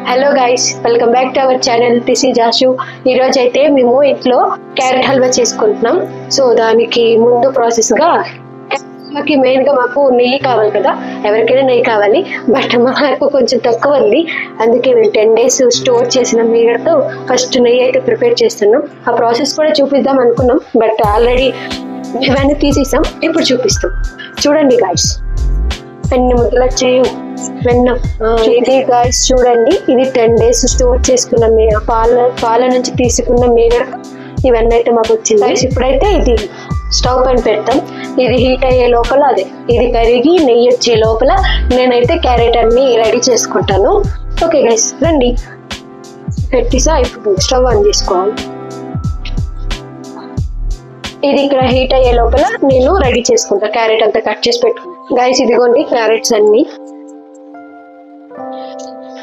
Hello guys, welcome back to our channel. This is Ashu. ఈ రోజు అయితే మేము ఇంట్లో క్యారెట్ హల్వా చేసుకుంటున్నాం. సో దానికి ముందు ప్రాసెస్ గా మెయిన్ గా మాకు నెయ్యి కావాలి కదా, ఎవరికైనా నెయ్యి కావాలి. బట్ మాకు కొంచెం తక్కువ ఉంది, అందుకే మేము 10 days స్టోర్ చేసిన మీగడతో ఫస్ట్ నెయ్యి అయితే ప్రిపేర్ చేస్తున్నాం. ఆ ప్రాసెస్ కూడా చూపిద్దాం అనుకున్నాం, బట్ ఆల్రెడీ ఇవన్నీ తీసేసాం. ఇప్పుడు చూపిస్తాం, చూడండి గాయస్. అన్ని ముద్దలు వచ్చాయి వెన్న. ఇది గాయస్ చూడండి, ఇది 10 days స్టోర్ చేసుకున్న పాల నుంచి తీసుకున్న మీగడ. ఇవన్నీ అయితే మాకు వచ్చింది. ఇప్పుడైతే ఇది స్టవ్ పైన పెడతాం. ఇది హీట్ అయ్యే లోపల ఇది కరిగి నెయ్యి వచ్చే లోపల నేనైతే క్యారెట్ అన్ని రెడీ చేసుకుంటాను. ఓకే గైస్, రండి. పెట్టిసా ఇప్పుడు స్టవ్ ఆన్ చేసుకోవాలి. ఇది ఇక్కడ హీట్ అయ్యే లోపల నేను రెడీ చేసుకుంటా. క్యారెట్ అంతా కట్ చేసి పెట్టుకుంటా. గైస్ ఇదిగోండి క్యారెట్స్ అన్ని.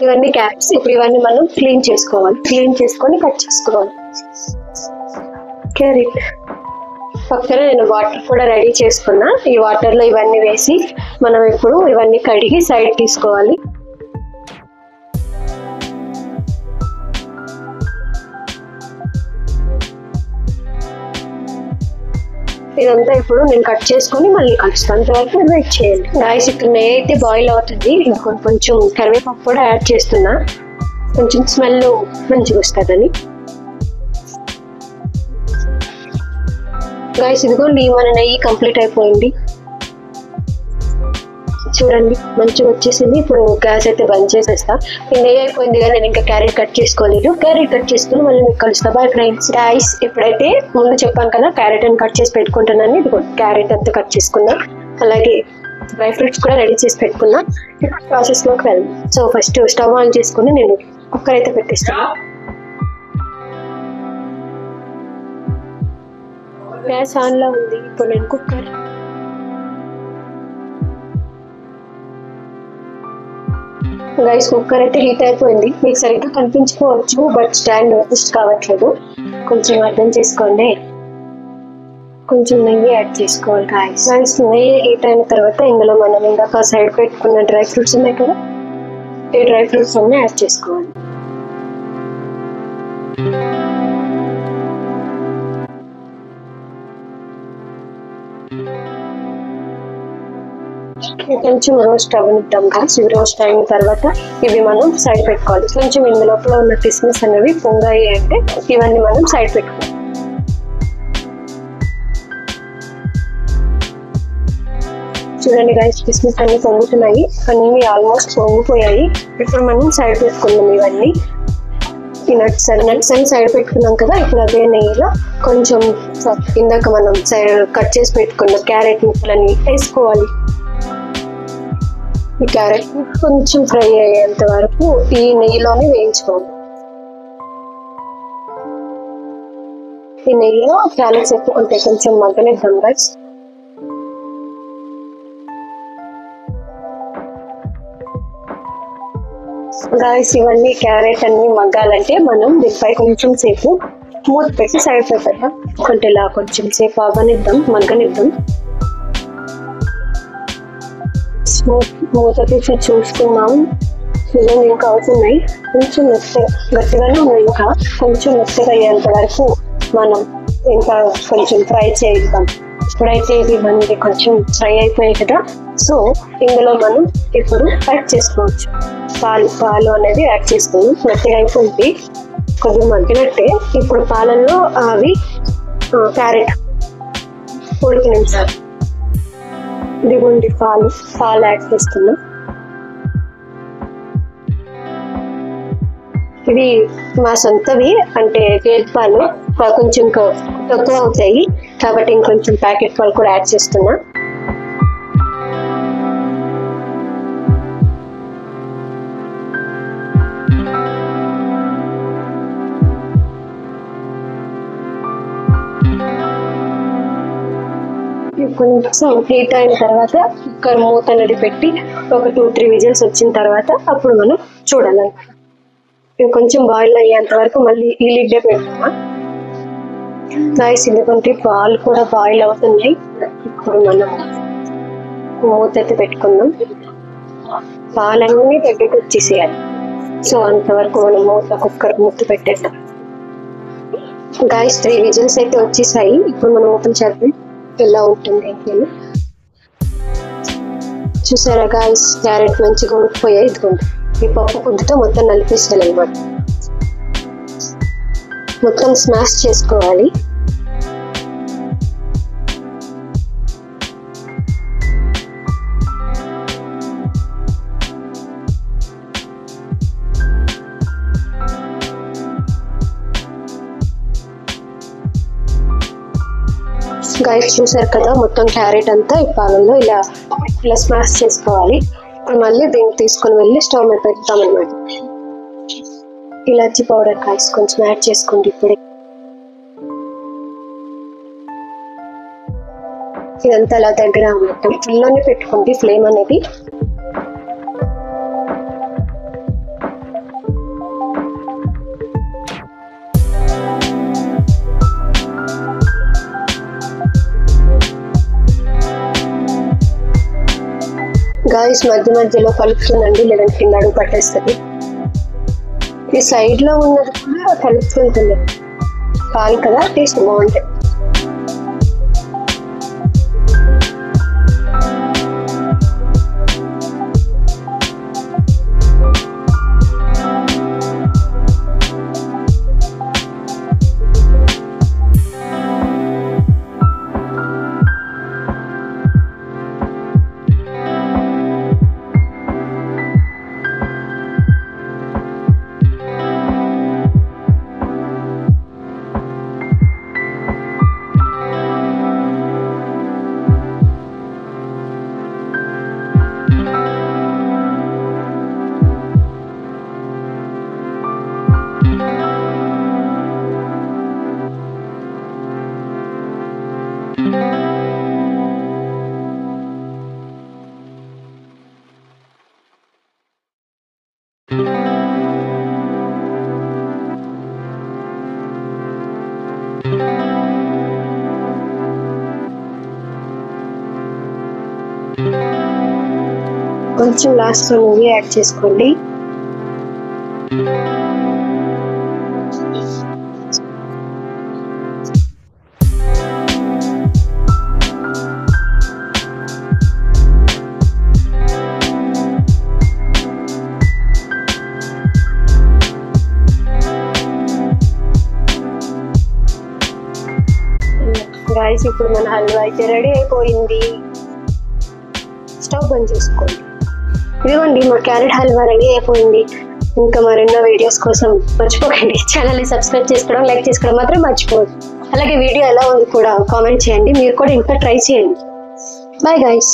ఇవన్నీ క్యారెట్స్. ఇప్పుడు ఇవన్నీ మనం క్లీన్ చేసుకోవాలి. క్లీన్ చేసుకొని కట్ చేసుకోవాలి. క్యారెట్ పక్కన నేను వాటర్ కూడా రెడీ చేసుకున్నా. ఈ వాటర్ లో ఇవన్నీ వేసి మనం ఇప్పుడు ఇవన్నీ కడిగి సైడ్ తీసుకోవాలి. ఇదంతా ఇప్పుడు నేను కట్ చేసుకొని మళ్ళీ కలుస్తాను. అంతవరకు వెయిట్ చేయండి. గాయస్ ఇక్కడ నెయ్యి అయితే బాయిల్ అవుతుంది. కొంచెం కరివేపాకు కూడా యాడ్ చేస్తున్నా, కొంచెం స్మెల్ మంచిగా వస్తుందని. గాయస్ ఇదిగోండి, మన నెయ్యి కంప్లీట్ అయిపోయింది. చూడండి మంచిగా వచ్చేసింది. ఇప్పుడు గ్యాస్ అయితే బంద్ చేసేస్తా. ఈ నెయ్యి అయిపోయింది కానీ నేను ఇంకా క్యారెట్ కట్ చేసుకోలేదు. క్యారెట్ కట్ చేసుకుని మళ్ళీ మీకు కలుస్తా. Bye friends. గాయస్ ఇప్పుడైతే ముందు చెప్పాను కదా క్యారెట్ అని కట్ చేసి పెట్టుకుంటున్నాను. ఇది క్యారెట్ అంతా కట్ చేసుకున్నా, అలాగే డ్రై ఫ్రూట్స్ కూడా రెడీ చేసి పెట్టుకున్నా. ప్రాసెస్ లోకి వెళ్దాం. సో ఫస్ట్ స్టవ్ ఆన్ చేసుకుని నేను కుక్కర్ అయితే పెట్టేస్తాను. గ్యాస్ ఆన్ లో ఉంది. ఇప్పుడు నేను కుక్కర్ గైస్ కుక్కర్ అయితే హీట్ అయిపోయింది. మీకు సరిగ్గా కనిపించుకోవచ్చు, బట్ స్టాండ్ అడ్జస్ట్ కావట్లేదు. కొంచెం అర్థం చేసుకోండి. కొంచెం నెయ్యి యాడ్ చేసుకోవాలి గైస్. నెయ్యి హీట్ అయిన తర్వాత ఇందులో మనం ఇందాక సైడ్ పెట్టుకున్న డ్రై ఫ్రూట్స్ ఉన్నాయి కదా, ఈ డ్రై ఫ్రూట్స్ అన్నీ యాడ్ చేసుకోవాలి. కొంచెం రోస్ట్ అవనిద్దాం గాయస్. ఇవి రోస్ట్ అయిన తర్వాత ఇవి మనం సైడ్ పెట్టుకోవాలి. కొంచెం ఇందులోపల ఉన్న కిస్మిస్ అనేవి పొంగాయి అంటే ఇవన్నీ మనం సైడ్ పెట్టుకోవాలి. చూడండి గాయస్, కిస్మిస్ అన్ని పొంగుతున్నాయి, కానీ ఇవి ఆల్మోస్ట్ పొంగిపోయాయి. ఇప్పుడు మనం సైడ్ పెట్టుకుందాం. ఇవన్నీ ఈ నట్స్ అని సైడ్ పెట్టుకున్నాం కదా. ఇప్పుడు అదే నెయ్యిలో కొంచెం ఇందాక మనం సైడ్ కట్ చేసి పెట్టుకున్న క్యారెట్ ముక్కలని వేసుకోవాలి. ఈ క్యారెట్ కొంచెం ఫ్రై అయ్యేంత వరకు ఈ నెయ్యిలోనే వేయించుకోవాలి. ఈ నెయ్యిలో క్యారెట్స్ ఎక్కుకుంటే కొంచెం మగ్గనిద్దాం గైస్. గాయస్ ఇవన్నీ క్యారెట్ అన్ని మగ్గాలంటే మనం దీనిపై కొంచెం సేపు మూత పెట్టి సైడ్ పెట్టేద్దాం. ఇలా కొంచెం సేపు అవనిద్దాం, మగ్గనిద్దాం. మూత తీసి చూసుకున్నాం. ఇవన్నీ ఇంకా అవుతున్నాయి. కొంచెం గట్టిగానే ఉన్నాయి. ఇంకా కొంచెం మెత్తగా అయ్యేంత వరకు మనం ఇంకా కొంచెం ఫ్రై చేద్దాం. ఇప్పుడైతే ఇది మనకి కొంచెం ఫ్రై అయిపోయాయి కదా. సో ఇందులో మనం ఇప్పుడు యాడ్ చేసుకోవచ్చు. పాలు అనేది యాడ్ చేసుకున్నాం. మెత్తగా అయిపోయింది, కొద్దిగా మగ్గినట్టే. ఇప్పుడు పాలల్లో అవి క్యారెట్ ఉడికినంసారి ఇదిగోండి పాలు యాడ్ చేస్తున్నాం. ఇవి మా సొంతవి, అంటే గేదె పాలు కొంచెం తక్కువ అవుతాయి కాబట్టి ఇంకొంచెం ప్యాకెట్ పాలు కూడా యాడ్ చేస్తున్నా. కొంచెం హీట్ అయిన తర్వాత కుక్కర్ మూత అనేది పెట్టి ఒక 2-3 విజిల్స్ వచ్చిన తర్వాత అప్పుడు మనం చూడాలన్నమాట. ఇవి కొంచెం బాయిల్ అయ్యేంత వరకు మళ్ళీ ఈ లిడ్డే పెడతామా. గాయస్ ఎందుకంటే పాలు కూడా బాయిల్ అవుతున్నాయి. ఇప్పుడు మనం మూత అయితే పెట్టుకుందాం. పాలన్నీ దగ్గరికి వచ్చేసేయాలి. సో అంతవరకు మనం కుక్కర్ మూత పెట్టేద్దాం. గాయస్ 3 విజిల్స్ అయితే వచ్చేసాయి. ఇప్పుడు మనం ఓపెన్ చేద్దాం ఎలా ఉంటుంది అని. చూసారా గాయస్, క్యారెట్ మంచిగా ఉడికిపోయాయి. ఇదిగోండి ఈ పప్పు పుద్దుతో మొత్తం నలిపేసాలి అన్నమాట. మొత్తం స్మాష్ చేసుకోవాలి. గాయస్ చూసారు కదా, మొత్తం క్యారెట్ అంతా ఈ పాలల్లో ఇలా స్మాష్ చేసుకోవాలి. ఇప్పుడు మళ్ళీ దీన్ని తీసుకొని వెళ్ళి స్టవ్ మీద పెడతాం అన్నమాట. ఇలాచి పౌడర్ గాయస్ కొంచెం యాడ్ చేసుకోండి. ఇప్పుడే ఇదంతా అలా దగ్గర అన్నమాట. ఫుల్లోనే పెట్టుకోండి ఫ్లేమ్ అనేది. గాయస్ మధ్య మధ్యలో కలుపుతుందండి, లేదంటే కింద అడుగు పట్టేస్తుంది. ఈ సైడ్ లో ఉన్నది కూడా కలుపుతుంటుంది. పాలు కదా, టేస్ట్ బాగుంటాయి. కొంచెం లాస్ట్ లో నెయ్యి యాడ్ చేసుకోండి. గాయస్ ఇప్పుడు మన హల్వా అయితే రెడీ అయిపోయింది. స్టవ్ బంద్ చేసుకోండి. ఇదిగోండి మా క్యారెట్ హల్వా రెడీ అయిపోయింది. ఇంకా మరెన్నో వీడియోస్ కోసం మర్చిపోకండి ఛానల్ని సబ్స్క్రైబ్ చేసుకోవడం, లైక్ చేసుకోవడం మాత్రం మర్చిపోదు. అలాగే వీడియో ఎలా ఉంది కూడా కామెంట్ చేయండి. మీరు కూడా ఇంకా ట్రై చేయండి. Bye guys.